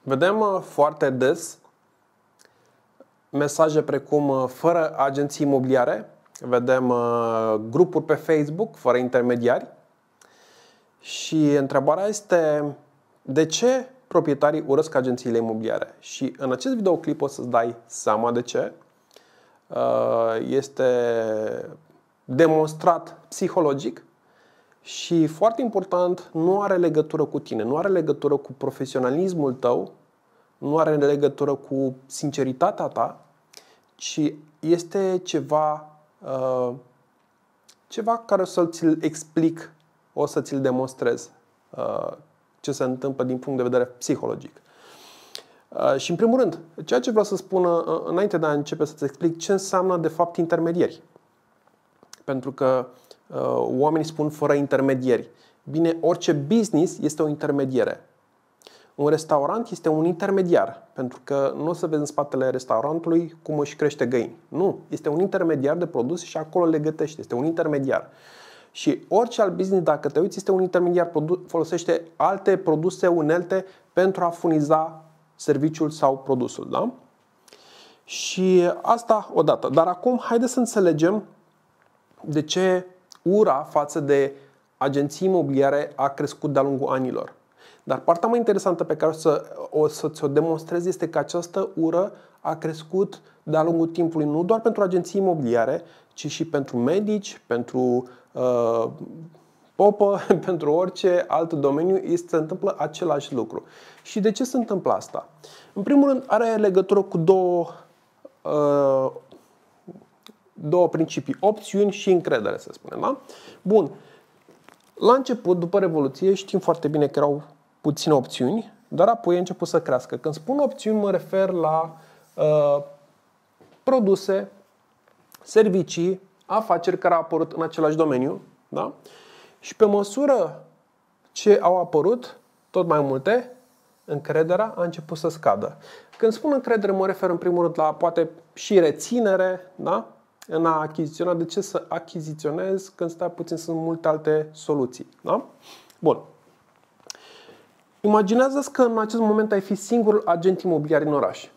Vedem foarte des mesaje precum fără agenții imobiliare, vedem grupuri pe Facebook fără intermediari și întrebarea este de ce proprietarii urăsc agențiile imobiliare? Și în acest videoclip o să-ți dai seama de ce. Este demonstrat psihologic și, foarte important, nu are legătură cu tine, nu are legătură cu profesionalismul tău, nu are legătură cu sinceritatea ta, ci este ceva care o să ți-l explic, o să ți-l demonstrez ce se întâmplă din punct de vedere psihologic. Și în primul rând, ceea ce vreau să spun înainte de a începe să-ți explic ce înseamnă de fapt intermediari. Pentru că oamenii spun fără intermediari. Bine, orice business este o intermediere. Un restaurant este un intermediar, pentru că nu o să vezi în spatele restaurantului cum își crește găini. Nu, este un intermediar de produse și acolo le gătește. Este un intermediar. Și orice alt business, dacă te uiți, este un intermediar, folosește alte produse, unelte pentru a furniza serviciul sau produsul. Da? Și asta odată. Dar acum, haideți să înțelegem de ce ura față de agenții imobiliare a crescut de-a lungul anilor. Dar partea mai interesantă pe care o să ți-o demonstrez este că această ură a crescut de-a lungul timpului, nu doar pentru agenții imobiliare, ci și pentru medici, pentru popă, pentru orice alt domeniu, se întâmplă același lucru. Și de ce se întâmplă asta? În primul rând, are legătură cu două principii, opțiuni și încredere, să spunem. Da? Bun. La început, după Revoluție, știm foarte bine că erau puține opțiuni, dar apoi a început să crească. Când spun opțiuni, mă refer la produse, servicii, afaceri care au apărut în același domeniu. Da? Și pe măsură ce au apărut tot mai multe, încrederea a început să scadă. Când spun încredere, mă refer în primul rând la poate și reținere, da? În a achiziționa. De ce să achiziționezi când stai puțin, sunt multe alte soluții. Da? Bun. Imaginează-ți că în acest moment ai fi singurul agent imobiliar în oraș.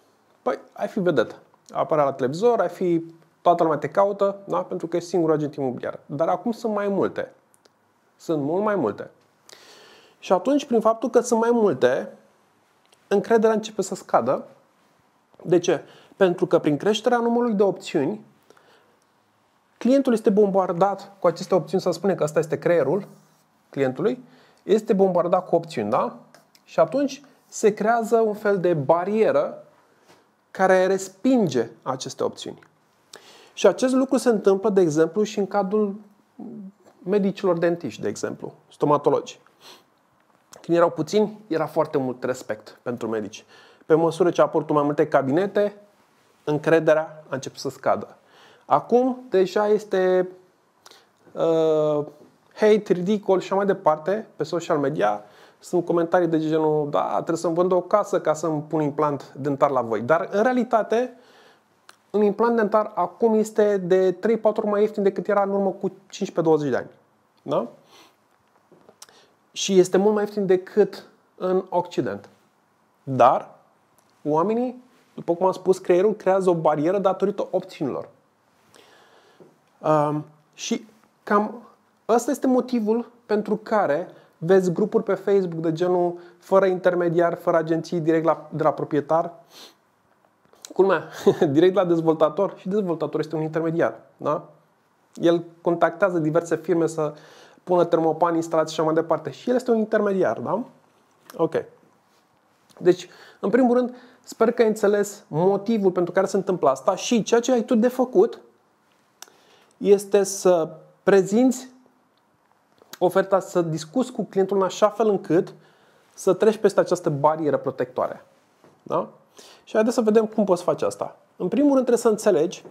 Păi, ai fi vedetă. Apărea la televizor, toată lumea te caută, da? Pentru că ești singurul agent imobiliar. Dar acum sunt mai multe. Sunt mult mai multe. Și atunci, prin faptul că sunt mai multe, încrederea începe să scadă. De ce? Pentru că prin creșterea numărului de opțiuni, clientul este bombardat cu aceste opțiuni, să spunem că asta este creierul clientului, este bombardat cu opțiuni, da? Și atunci se creează un fel de barieră care respinge aceste opțiuni. Și acest lucru se întâmplă, de exemplu, și în cadrul medicilor dentiști, de exemplu, stomatologi. Când erau puțini, era foarte mult respect pentru medici. Pe măsură ce a apărut mai multe cabinete, încrederea a început să scadă. Acum deja este hate, ridicol și mai departe pe social media. Sunt comentarii de genul, da, trebuie să-mi vând o casă ca să-mi pun implant dentar la voi. Dar în realitate, un implant dentar acum este de 3-4 ori mai ieftin decât era în urmă cu 15-20 de ani. Da? Și este mult mai ieftin decât în Occident. Dar oamenii, după cum am spus, creierul creează o barieră datorită opțiunilor. Și cam ăsta este motivul pentru care vezi grupuri pe Facebook de genul fără intermediar, fără agenții, direct de la proprietar. Culmea, direct la dezvoltator. Și dezvoltatorul este un intermediar. Da? El contactează diverse firme să pună termopani instalați și așa mai departe. Și el este un intermediar. Da? Ok. Deci, în primul rând, sper că ai înțeles motivul pentru care se întâmplă asta și ceea ce ai tu de făcut este să prezinți oferta, să discuți cu clientul în așa fel încât să treci peste această barieră protectoare. Da? Și haideți să vedem cum poți face asta. În primul rând trebuie să înțelegi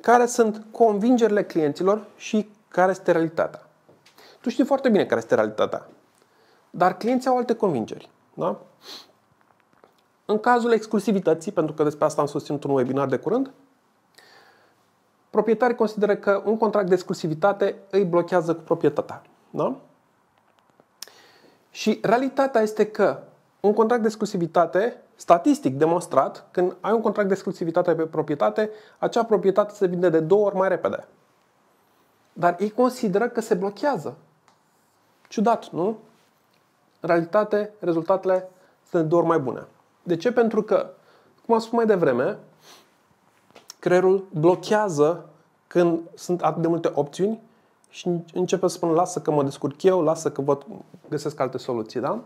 care sunt convingerile clienților și care este realitatea. Tu știi foarte bine care este realitatea, dar clienții au alte convingeri. Da? În cazul exclusivității, pentru că despre asta am susținut un webinar de curând, proprietarii consideră că un contract de exclusivitate îi blochează cu proprietatea. Da? Și realitatea este că un contract de exclusivitate, statistic demonstrat, când ai un contract de exclusivitate pe proprietate, acea proprietate se vinde de 2 ori mai repede. Dar ei consideră că se blochează. Ciudat, nu? În realitate, rezultatele sunt de 2 ori mai bune. De ce? Pentru că, cum am spus mai devreme, creierul blochează când sunt atât de multe opțiuni și începe să spună lasă că mă descurc eu, lasă că găsesc alte soluții. Da?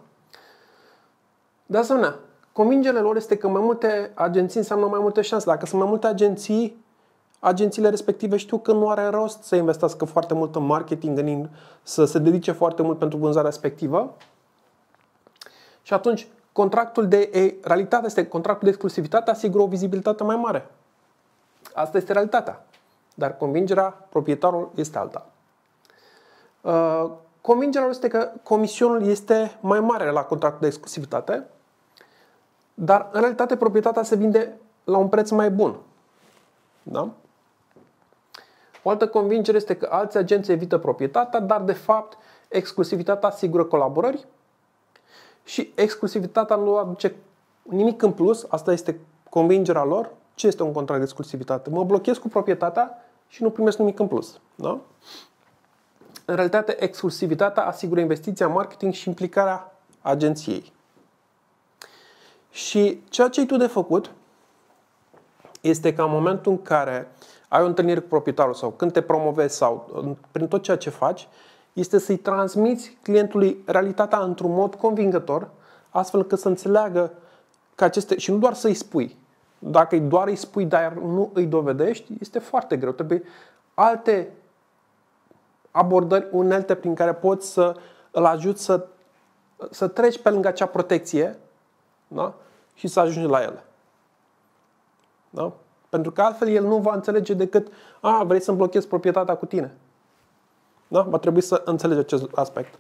De asemenea, convingerea lor este că mai multe agenții înseamnă mai multe șanse. Dacă sunt mai multe agenții, agențiile respective știu că nu are rost să investească foarte mult în marketing, să se dedice foarte mult pentru vânzarea respectivă. Și atunci, realitatea este că contractul de exclusivitate asigură o vizibilitate mai mare. Asta este realitatea. Dar convingerea proprietarului este alta. Convingerea este că comisionul este mai mare la contractul de exclusivitate, dar în realitate proprietatea se vinde la un preț mai bun. Da? O altă convingere este că alți agenți evită proprietatea, dar de fapt exclusivitatea asigură colaborări și exclusivitatea nu aduce nimic în plus. Asta este convingerea lor. Ce este un contract de exclusivitate? Mă blochez cu proprietatea și nu primesc nimic în plus. Da? În realitate, exclusivitatea asigură investiția în marketing și implicarea agenției. Și ceea ce ai tu de făcut este că în momentul în care ai o întâlnire cu proprietarul sau când te promovezi sau prin tot ceea ce faci, este să-i transmiți clientului realitatea într-un mod convingător, astfel că să înțeleagă că și nu doar să-i spui. Dacă doar îi spui, dar nu îi dovedești, este foarte greu. Trebuie alte abordări, unelte prin care poți să îl ajuți să treci pe lângă acea protecție, da? Și să ajungi la ele. Da? Pentru că altfel el nu va înțelege decât vrei să-mi blochezi proprietatea cu tine. Da? Va trebui să înțelegi acest aspect.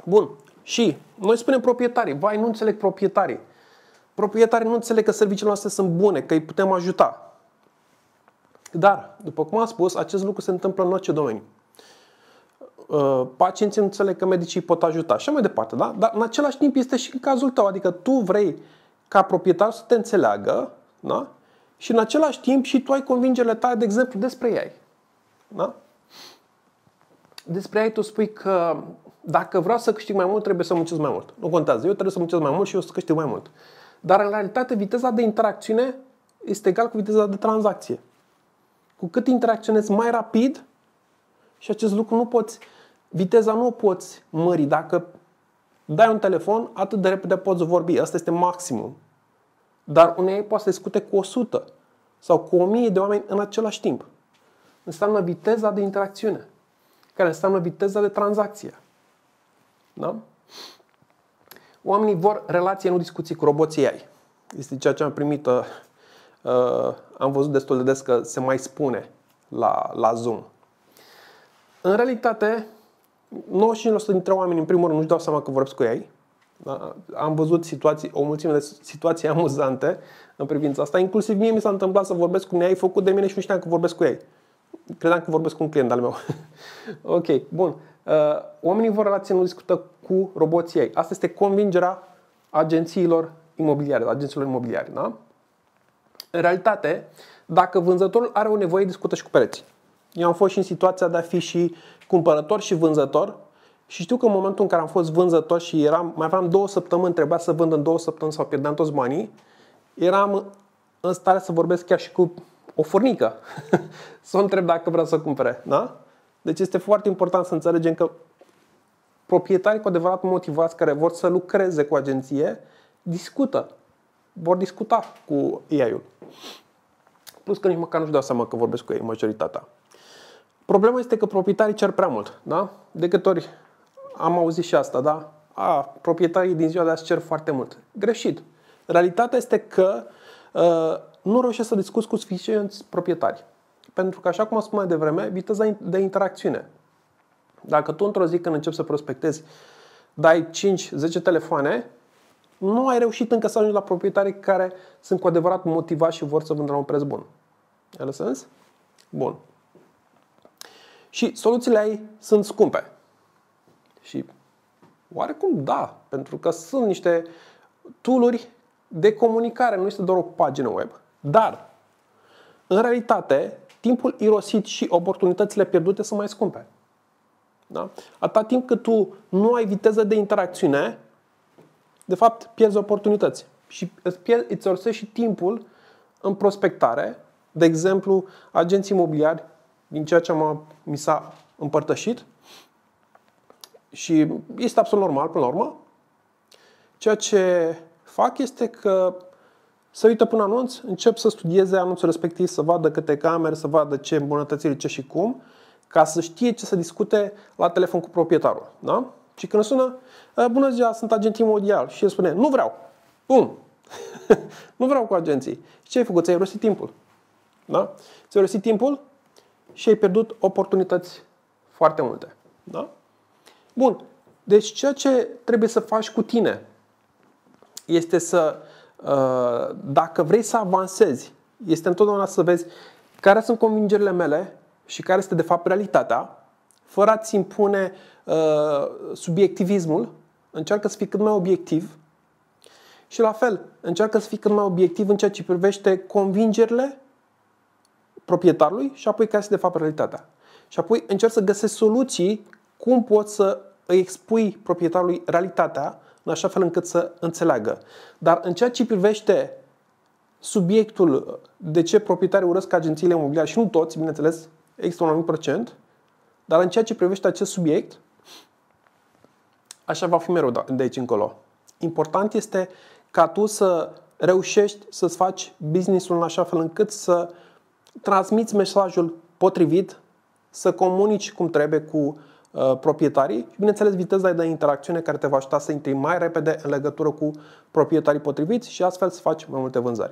Bun. Și noi spunem proprietarii. Vai, nu înțeleg proprietarii. Proprietarii nu înțeleg că serviciile noastre sunt bune, că îi putem ajuta. Dar, după cum am spus, acest lucru se întâmplă în orice domeniu. Pacienții nu înțeleg că medicii îi pot ajuta și mai departe. Da? Dar în același timp este și în cazul tău. Adică tu vrei ca proprietarul să te înțeleagă, da? Și în același timp și tu ai convingerile tale, de exemplu, despre ei. Da? Despre ei tu spui că dacă vreau să câștig mai mult, trebuie să muncesc mai mult. Nu contează. Eu trebuie să muncesc mai mult și eu să câștig mai mult. Dar în realitate viteza de interacțiune este egal cu viteza de tranzacție. Cu cât interacționezi mai rapid, și acest lucru viteza nu o poți mări. Dacă dai un telefon, atât de repede poți vorbi. Asta este maximum. Dar unei poate să discute cu 100 sau cu 1000 de oameni în același timp. Înseamnă viteza de interacțiune, care înseamnă viteza de tranzacție. Da? Oamenii vor relație, nu discuții cu roboții AI. Este ceea ce am primit, am văzut destul de des că se mai spune la Zoom. În realitate, 95% dintre oameni, în primul rând, nu-și dau seama că vorbesc cu ei. Da? Am văzut o mulțime de situații amuzante în privința asta. Inclusiv mie mi s-a întâmplat să vorbesc cu un AI făcut de mine și nu știam că vorbesc cu ei. Credeam că vorbesc cu un client al meu. Ok, bun. Oamenii vor relație, nu discută cu roboții ei. Asta este convingerea agențiilor imobiliare. Da? În realitate, dacă vânzătorul are o nevoie, discută și cu pereții. Eu am fost și în situația de a fi și cumpărător și vânzător și știu că în momentul în care am fost vânzător și mai aveam 2 săptămâni, trebuia să vând în 2 săptămâni sau pierdeam toți banii, eram în stare să vorbesc chiar și cu o furnică să o întreb dacă vrea să cumpere. Da? Deci este foarte important să înțelegem că proprietarii cu adevărat motivați care vor să lucreze cu agenție vor discuta cu AI-ul. Plus că nici măcar nu-și dau seama că vorbesc cu ei majoritatea. Problema este că proprietarii cer prea mult. Da? De câte ori am auzit și asta, da? Proprietarii din ziua de azi cer foarte mult. Greșit. Realitatea este că nu reușesc să discuți cu suficienți proprietari. Pentru că, așa cum am spus mai devreme, viteza de interacțiune. Dacă tu într-o zi când începi să prospectezi, dai 5-10 telefoane, nu ai reușit încă să ajungi la proprietarii care sunt cu adevărat motivați și vor să vândă la un preț bun. Ai sens? Bun. Și soluțiile ai sunt scumpe. Și Oarecum da, pentru că sunt niște tool-uri de comunicare, nu este doar o pagină web. Dar, în realitate, timpul irosit și oportunitățile pierdute sunt mai scumpe. Da? Atâta timp cât tu nu ai viteză de interacțiune, de fapt pierzi oportunități. Și îți orsești și timpul în prospectare. De exemplu, agenții imobiliari, din ceea ce mi s-a împărtășit, și este absolut normal până la urmă, ceea ce fac este că se uită până anunț, încep să studieze anunțul respectiv, să vadă câte camere, să vadă ce îmbunătățiri, ce și cum, ca să știe ce să discute la telefon cu proprietarul. Da? Și când sună, bună ziua, sunt agent imobiliar. Și el spune, nu vreau. Bun. Nu vreau cu agenții. Și ce ai făcut? Ți-ai irosit timpul. Da? Ți-ai irosit timpul și ai pierdut oportunități foarte multe. Da? Bun. Deci ceea ce trebuie să faci cu tine este să, dacă vrei să avansezi, este întotdeauna să vezi care sunt convingerile mele și care este de fapt realitatea, fără a-ți impune subiectivismul. Încearcă să fii cât mai obiectiv și la fel, încearcă să fii cât mai obiectiv în ceea ce privește convingerile proprietarului și apoi care este de fapt realitatea. Și apoi încerci să găsești soluții cum poți să îi expui proprietarului realitatea în așa fel încât să înțeleagă. Dar în ceea ce privește subiectul de ce proprietarii urăsc agențiile imobiliare, și nu toți, bineînțeles, există un anumit procent, dar în ceea ce privește acest subiect, așa va fi mereu de aici încolo. Important este ca tu să reușești să-ți faci business-ul în așa fel încât să transmiți mesajul potrivit, să comunici cum trebuie cu proprietarii și, bineînțeles, viteza de interacțiune care te va ajuta să intri mai repede în legătură cu proprietarii potriviți și astfel să faci mai multe vânzări.